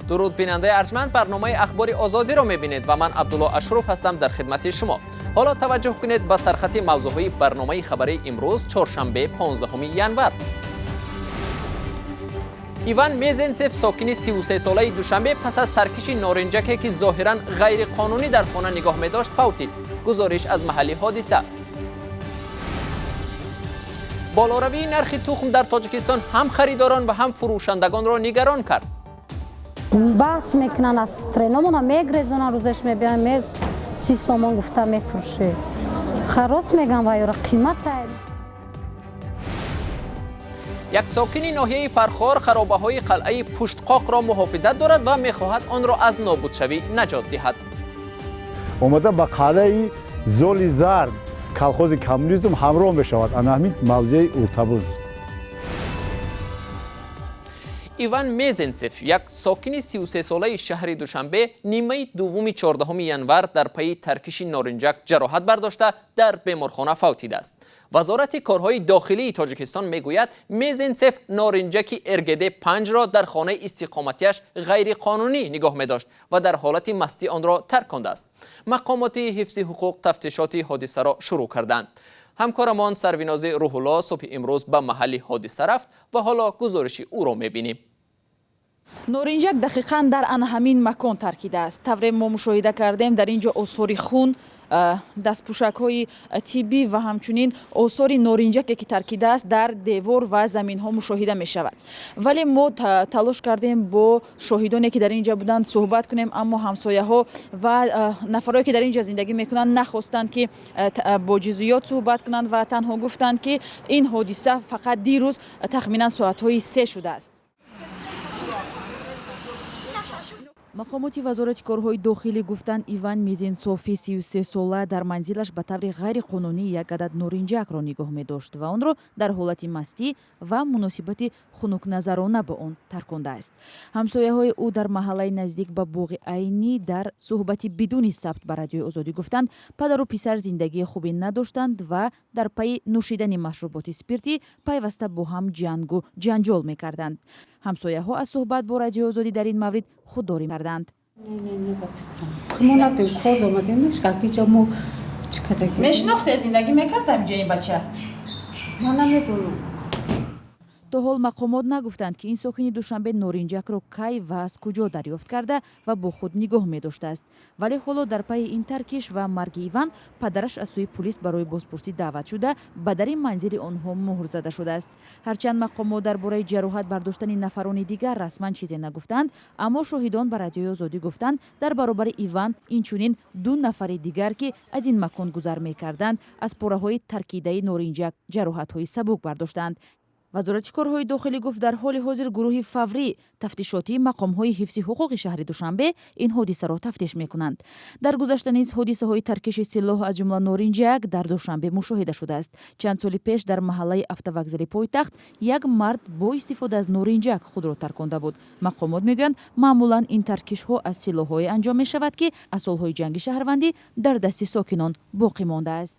درود بیننده ارجمند، برنامه اخباری آزادی را میبینید و من عبدالله اشرف هستم در خدمت شما. حالا توجه کنید به سرخط موضوعهای برنامه خبری امروز چهارشنبه 15 ینور. ایوان میزنسف ساکن 33 ساله دوشنبه پس از ترکیش نارنجکی که ظاهرا غیر قانونی در خانه نگاه می داشت فوتید. گزارش از محل حادثه. болоравии нархи тухм در تاجیکستان هم خریداران و هم فروشندگان را نگران کرد. بحث میکنن از ترنمون میگریزونن روزش میبینن 30 سومون گفته میفروشه. خلاص میگن و یارو قیمت یک ساکن ناحیه فرخار خرابه‌های قلعه پشتقاق را محافظت دارد و میخواهد آن را از نابودشوی نجات دهد. اومده به قلعه زول زرد کالخوز کمونیسم همراه بشود. انهمین موضع ارتباط. ایوان میزنسف یک ساکن 33 ساله شهر دوشنبه نیمه دوم 14 ینور در پی ترکیش نارنجک جراحت برداشته در بیمارخانه فوتیده است. وزارت کارهای داخلی تاجیکستان میگوید میزنسف نارنجک ارگده 5 را در خانه استقامتیش غیر قانونی نگاه می داشت و در حالت مستی آن را ترک کرده است. مقامات حفظ حقوق تفتیشات حادثه را شروع کردند. همکارمان سرویناز روح الله صبح امروز به محل حادثه رفت و حالا گزارش او را میبینیم. نارنجک دقیقاً در آن همین مکان ترکیده است. طوری ما مشاهده کردیم در اینجا آثار خون، دستپوشک‌های طبی و همچنین آثار نارنجکی که ترکیده است در دیوار و زمین‌ها مشاهده می‌شود. ولی ما تلاش کردیم با شاهدانی که در اینجا بودند صحبت کنیم، اما همسایه‌ها و نفرایی که در اینجا زندگی می‌کنند نخواستند که با جزئیات صحبت کنند و تنها گفتند که این حادثه فقط دیروز تخمیناً ساعت‌های 3 شده است. مقامات وزارت کارهای داخلی گفتند ایوان میزنسوفی 33 ساله در منزلش به طور غیر قانونی یک عدد نارنجک را نگاه می داشت و آن را در حالت مستی و مناسبت خنک نظرانه به آن ترکانده است. همسایه های او در محله نزدیک به باغ عینی در صحبتی بدون ثبت به رادیوی آزادی گفتند پدر و پسر زندگی خوبی نداشتند و در پی نوشیدن مشروبات اسپرتی پیوسته با هم جنگ و جنجال می‌کردند. همسایه ها از صحبت با رادیوی آزادی در این مورد خودداری کردند. میشناخته زندگی میکرد اینجا این بچه؟ من نمیدونم. تا حال مقامات نگفتند که این ساکن دوشنبه نارنجک را کی و از کجا دریافت کرده و با خود نگاه می داشته است. ولی حالا در پی این ترکیش و مرگ ایوان پدرش از سوی پلیس برای بازپرسی دعوت شده به در منزل آنها مهر زده شده است. هرچند مقامات درباره جراحت برداشتن نفران دیگر رسما چیزی نگفتند، اما شاهدان به رادیوی آزادی گفتند در برابر ایوان اینچنین 2 نفر دیگر که از این مکان گذر می کردند از پاره‌های ترکیده نارنجک جراحت‌های سبک برداشتند. وزارت کارهای داخلی گفت در حال حاضر گروه فوری تفتیشاتی مقام‌های حفظ حقوق شهر دوشنبه این حادثه را تفتیش می‌کنند. در گذشته نیز حادثه‌های ترکیش سلاح از جمله نارنجک در دوشنبه مشاهده شده است. چند سال پیش در محله автовокзали پایتخت یک مرد با استفاده از نارنجک خود را ترکانده بود. مقامات میگویند معمولاً این ترکیش‌ها از سلاح‌های انجام می‌شود که از سال‌های جنگ شهروندی در دست ساکنان باقی مانده است.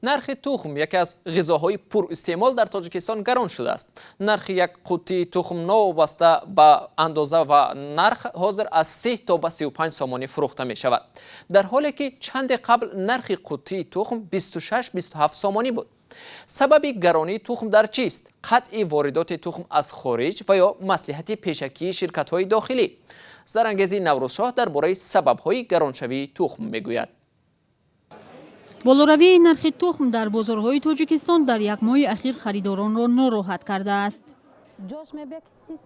نرخ تخم یکی از غذاهای پر استعمال در تاجیکستان گران شده است. نرخ یک قوطی تخم نوابسته به اندازه و نرخ حاضر از 3 تا به 35 سومانی فروخته می شود. در حالی که چند قبل نرخ قوطی تخم 26-27 سومانی بود. سبب گرانی تخم در چیست؟ قطع واردات تخم از خارج و یا مصلحت پیشکی شرکت‌های داخلی؟ زرانگیزی نوروزشاه درباره سبب‌های گرانشوی تخم میگوید. болоравии нархи тухм дар бозорҳои тоҷикистон дар як моҳи ахир харидоронро нороҳат кардааст.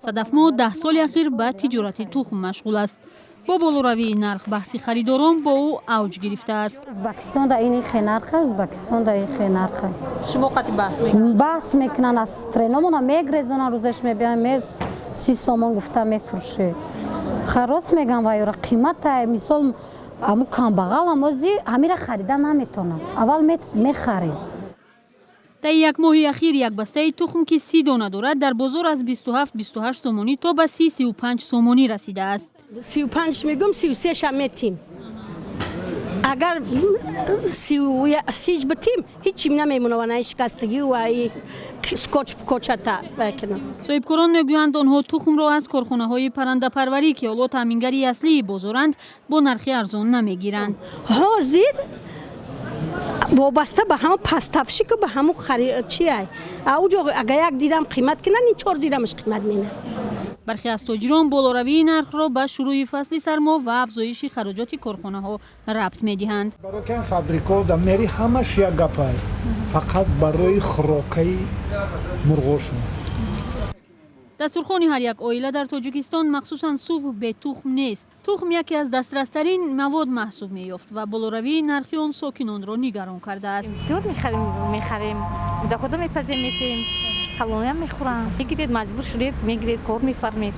садафмо 10 соли ахир ба тиҷорати тухм машғул аст. бо болоравии нарх баҳси харидорон бо ӯ авҷ гирифтааст. O'zbekiston da ini xenarxa, O'zbekiston da ini xenarxa. шумо қати баҳс мекунед? Баҳс мекунан аз треномона мегрезонан рӯзаш мебиям 30 сомон гуфта мефурӯше. Харос меган ва ёра қимата мисол аму камбағал амози ҳамира харида наметонам. Аввал мехарем. дар як моҳи ахир як бастаи тухм ки 30 дона дорад дар бозор аз 27-28 сомонӣ то ба 30-35 сомонӣ расидааст. 35 мегум 33 ша метим. اگر سیج بتیم هیچی نمیمونه و نه شکستگی و سکوچ کوچتا بکنم. صاحبکاران میگویند آنها تخم را از کارخانه‌های پرنده پروری که حالا تامینگری اصلی بازارند با نرخ ارزان نمیگیرند. حاضر وابسته به همه پستفشی که به همه خرید چیه؟ اوجا اگر یک دیرم قیمت کنن این 4 دیرمش قیمت مینه. برخی از تاجران بالوروی نرخ را به شروع فصل سرما و افزایش خراجات کارخانه‌ها ربط می‌دهند. برای فابریکا در میری همش یک گپای فقط برای خوراکی مرغاشون. دسترخوان هر یک عائله در تاجیکستان مخصوصا صبح به تخم نیست. تخم یکی از دسترس‌ترین مواد محسوب می‌یافت و بالوروی نرخ آن ساکنان را نگران کرده است. زیاد می‌خریم. خودم می‌پزیم کالونی هم می‌خورم. می‌گیرید مجبور شدید می‌گیرید کار می‌فرمید.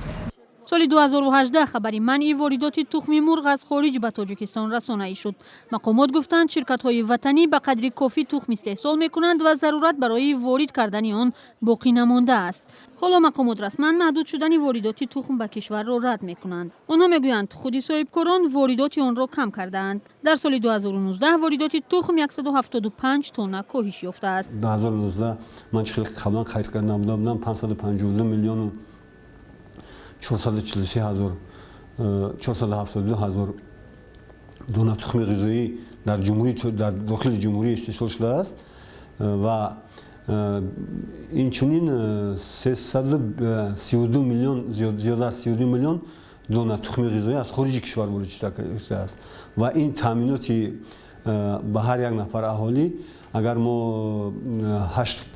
سال 2018 خبری منع واردات تخم مرغ از خارج به تاجیکستان رسانه‌ای شد. مقامات گفتند شرکت‌های وطنی به قدری کافی تخم استحصال می‌کنند و ضرورت برای وارد کردن آن باقی نمانده است. حالا مقامات رسما محدود شدن واردات تخم به کشور را رد می‌کنند. آنها می‌گویند خود صاحبکاران واردات آن را کم کردند. در سال 2019 واردات تخم 175 تن کاهش یافته است. 2019 من خیلی قبلا خرید کرده بودم 552 میلیون 472 هزار دانه تخم غذایی در داخل جمهوری استحصال شده است و این چنین 332 میلیون زیاده از 32 میلیون دانه تخم غذایی از خارج کشور وارد شده است و این تامیناتی به هر یک نفر اهالی اگر ما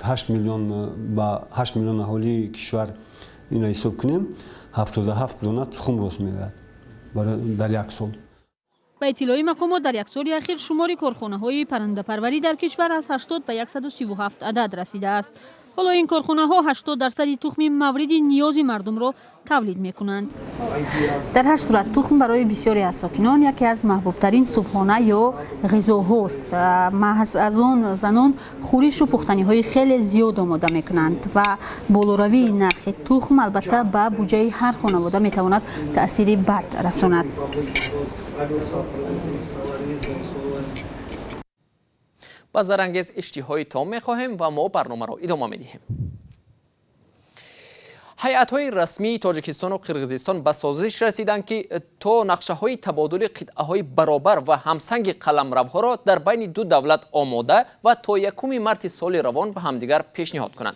8 میلیون اهالی کشور این حساب کنیم 77 دانه تخم راست می‌دهد در یک سال. به اطلاع مقامات در یک سال اخیر شمار کارخانه‌های پرنده پروری در کشور از 80 به 137 عدد رسیده است. حالا این کارخانه‌ها 80% تخم مورد نیاز مردم را تولید می‌کنند. در هر صورت تخم برای بسیاری از ساکنان یکی از محبوب‌ترین صبحانه یا غذاهاست. محض از آن زنان خورش و پختنی‌های خیلی زیاد آماده می‌کنند و بالوروی نرخ تخم البته به بودجه هر خانواده می‌تواند تأثیر بد رساند. با زرانگیز اشتهای تام می‌خواهیم و ما برنامه را ادامه می‌دهیم. هیئت‌های رسمی تاجیکستان و قرغیزستان به سازش رسیدند که تا نقشه‌های تبادل قطعه‌های برابر و همسنگ قلمروها را در بین دو دولت آماده و تا 1 مارس سال روان به همدیگر پیشنهاد کنند.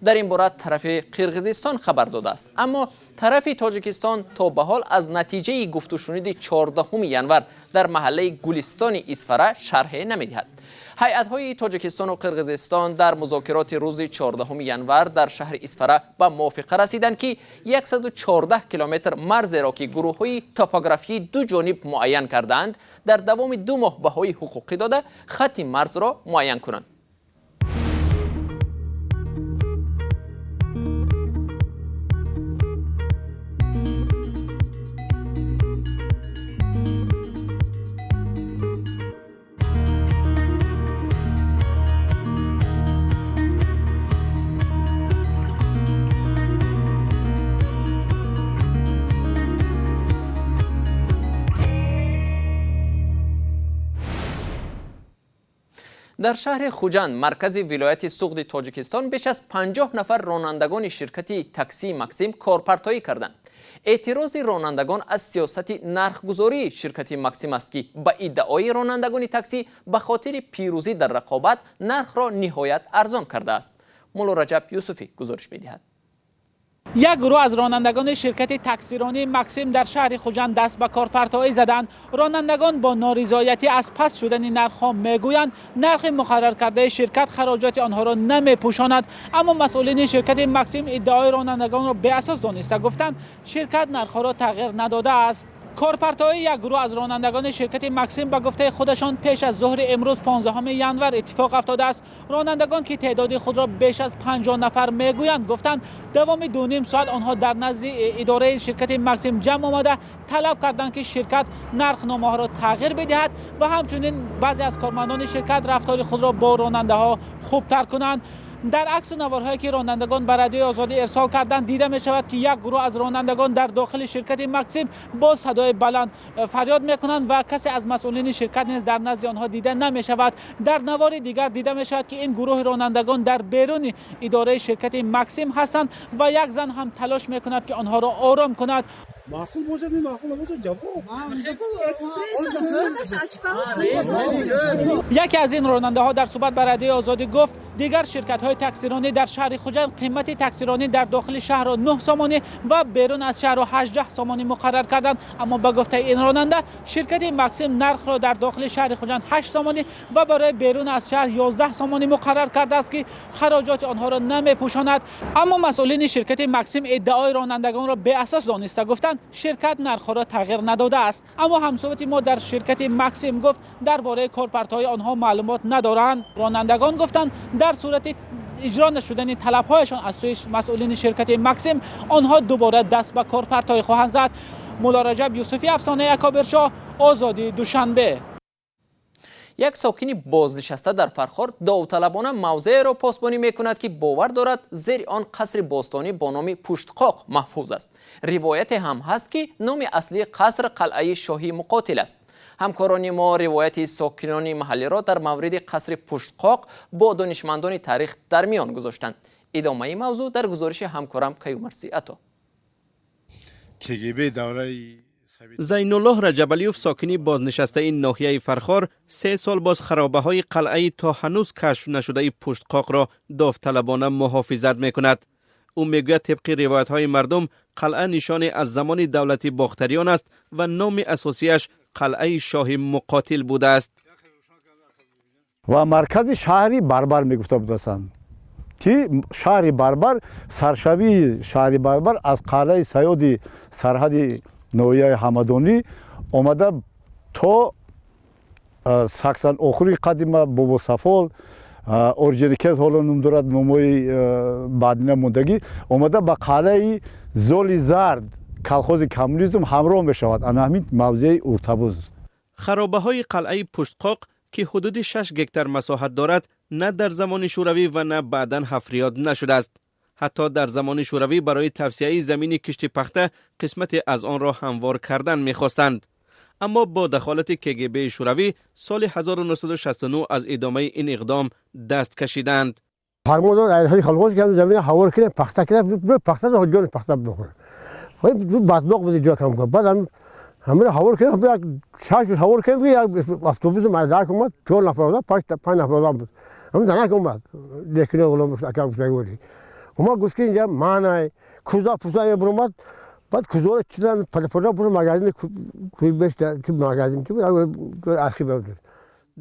در این باره طرف قرغیزستان خبر داده است، اما طرف تاجیکستان تا به حال از نتیجه گفت و شنود 14 ینور در محله گلستان اسفره شرح نمی‌دهد. هیئت‌های تاجیکستان و قرغیزستان در مذاکرات روز 14 ینور در شهر اسفره به موافقه رسیدند که 114 کیلومتر مرز را که گروه‌های توپوگرافی دو جانب معین کردند در دوام 2 ماه بهای حقوقی داده خط مرز را معین کنند. در شهر خوجند مرکز ولایت سوغد تاجیکستان بیش از 50 نفر رانندگان شرکت تاکسی مکسیم کارپرتایی کردند. اعتراض رانندگان از سیاست نرخگذاری شرکت مکسیم است که با ادعای رانندگان تاکسی به خاطر پیروزی در رقابت نرخ را نهایت ارزان کرده است. مولا رجب یوسفی گزارش می‌دهد. یک گروه از رانندگان شرکت تاکسیرانی مکسیم در شهر خوجند دست به کارپرتایی زدند. رانندگان با نارضایتی از پس شدن نرخ‌ها میگویند نرخ مقرر کرده شرکت خراجات آنها را نمی‌پوشاند، اما مسئولین شرکت مکسیم ادعای رانندگان را بی اساس دانسته گفتند شرکت نرخ‌ها را تغییر نداده است. کارپرتایی یک گروه از رانندگان شرکت مکسیم به گفته خودشان پیش از ظهر امروز 15 ینور اتفاق افتاده است. رانندگان که تعداد خود را بیش از 50 نفر میگویند گفتند دوام 2.5 ساعت آنها در نزد اداره شرکت مکسیم جمع آمده طلب کردند که شرکت نرخنامه ها را تغییر بدهد و همچنین بعضی از کارمندان شرکت رفتار خود را با راننده ها خوبتر کنند. در عکس و نوارهایی که رانندگان به رادیوی آزادی ارسال کردند دیده می شود که یک گروه از رانندگان در داخل شرکت مکسیم با صدای بلند فریاد می کنند و کسی از مسئولین شرکت نیز در نزد آنها دیده نمی شود. در نوار دیگر دیده می شود که این گروه رانندگان در بیرون اداره شرکت مکسیم هستند و یک زن هم تلاش می کند که آنها را آرام کند. یکی از این راننده ها در صحبت با رادیوی آزادی گفت دیگر شرکت های تاکسیرانی در شهر خوجند قیمت تاکسیرانی در داخل شهر را 9 سامانی و بیرون از شهر را 18 سامانی مقرر کردند، اما به گفته این راننده شرکت مکسیم نرخ را در داخل شهر خوجند 8 سامانی و برای بیرون از شهر 11 سامانی مقرر کرده است که خراجات آنها را نمیپوشاند. اما مسئولین شرکت مکسیم ادعای رانندگان را بی اساس دانسته گفتند شرکت نرخ را تغییر نداده است. اما همصحبت ما در شرکت مکسیم گفت درباره کارپرت‌های آنها معلومات ندارند. رانندگان گفتند در صورت اجرا نشدن طلب‌هایشان از سوی مسئولین شرکت مکسیم آنها دوباره دست به کارپرت‌های خواهند زد. مولا رجب یوسفی، افسانه اکابرشاه، آزادی، دوشنبه. یک ساکنی بازنشسته در فرخار داوطلبانه موضعی را پاسبانی میکند که باور دارد زیر آن قصر باستانی با نام پشتقاق محفوظ است. روایت هم هست که نام اصلی قصر قلعه شاهی مقاتل است. همکاران ما روایت ساکنان محلی را در مورد قصر پشتقاق با دانشمندان تاریخ در میان گذاشتند. ادامه موضوع در گزارش همکارم کیومرسی عطا. KGB دوره زینالله رجبلیوف ساکنی بازنشسته این ناحیه فرخار 3 سال باز خرابه های قلعه تا هنوز کشف نشده پشتقاق را داوطلبانه محافظت میکند. او میگوید طبق روایت های مردم قلعه نشانی از زمان دولتی باختریان است و نام اساسیش قلعه شاهی مقاتل بوده است. و مرکز شهری بربر میگفته بودند که شهر بربر سرشوی شهر بربر از قلعه سیادی سرحد نویه حمدانی آمده تا ساکسان آخری قدیمه بابا سفال اورجینیکت حالا نام دارد ناموی بعدینه موندگی آمده به قلعه زولی زرد کلخوز کمونیسم همراه می شود. انهمید موضع ارتباط. خرابه های قلعه پشتقاق که حدود 6 گکتر مساحت دارد نه در زمان شوروی و نه بعداً حفریات نشده است. حتی در زمان شوروی برای توسعه زمین کشتی پخته قسمت از آن را هموار کردن می‌خواستند. اما با دخالت KGB شوروی سال 1969 از ادامه این اقدام دست کشیدند. فرماندار ایرانی خلقوز که زمین هموار کنه پخته کنه پخته تا جان پخته بخوره. خب بدبخت بود جا کم کرد. بعد همه هموار کنه 6 روز هموار کنه یک اتوبوس مدرک اومد 4 نفر بود 5 نفر بود. هم دنک اومد. دیگه اولم اکام شدی. ما گفت که اینجا مانای کوزا پوزای برامد بعد کوزا رو چیدن پدر برو مغازه کوی بیشتر تو مغازه تو آرخیو بود.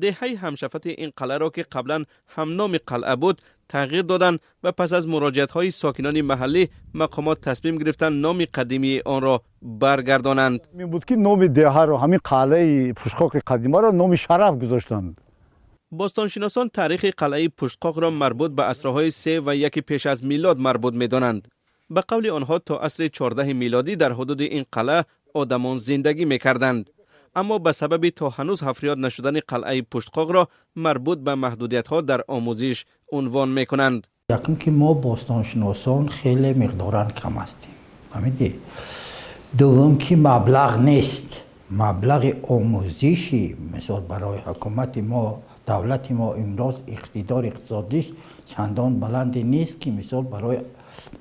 دهه همشفت این قلعه را که قبلا هم نام قلعه بود تغییر دادند و پس از مراجعت‌های ساکنان محلی مقامات تصمیم گرفتند نام قدیمی آن را برگردانند. می بود که نام دهه را همین قلعه پشتقاق قدیمی را نام شرف گذاشتند. باستانشناسان تاریخ قلعه پشتقاق را مربوط به عصرهای 3 و 1 پیش از میلاد مربوط می‌دانند. به قول آنها تا عصر 14 میلادی در حدود این قلعه آدمان زندگی می‌کردند. اما به سبب تا هنوز حفریات نشدن قلعه پشتقاق را مربوط به محدودیت‌ها در آموزش عنوان می‌کنند. یکم که ما باستانشناسان خیلی مقدارن کم هستیم. فهمیدی؟ دوم که مبلغ نیست. مبلغ آموزشی مثلا برای حکومت ما دولت ما امروز اقتدار اقتصادیش چندان بلند نیست که مثال برای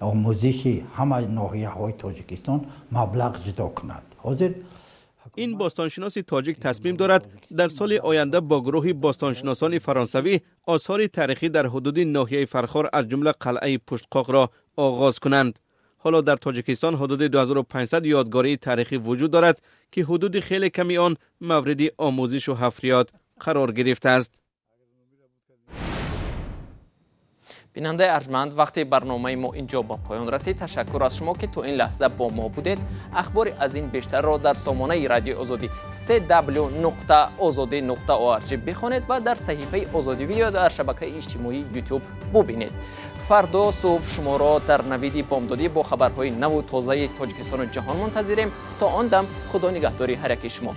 آموزش همه ناحیه های تاجیکستان مبلغ جدا کند. حاضر این باستانشناس تاجیک تصمیم دارد در سال آینده با گروه باستانشناسان فرانسوی آثار تاریخی در حدود ناحیه فرخار از جمله قلعه پشتقاق را آغاز کنند. حالا در تاجیکستان حدود 2500 یادگاری تاریخی وجود دارد که حدود خیلی کمی آن مورد آموزش و حفریات قرار گرفته است. بیننده ارجمند، وقتی برنامه ما اینجا با پایان رسید، تشکر از شما که تو این لحظه با ما بودید. اخبار از این بیشتر را در سامانه رادیو آزادی www.azadi.org بخوانید و در صحیفه آزادی یا در شبکه اجتماعی یوتیوب ببینید. فردا صبح شما را در نوید بامدادی با خبرهای نو و تازه تاجیکستان و جهان منتظریم. تا آن دم خدا نگهداری هر یک شما.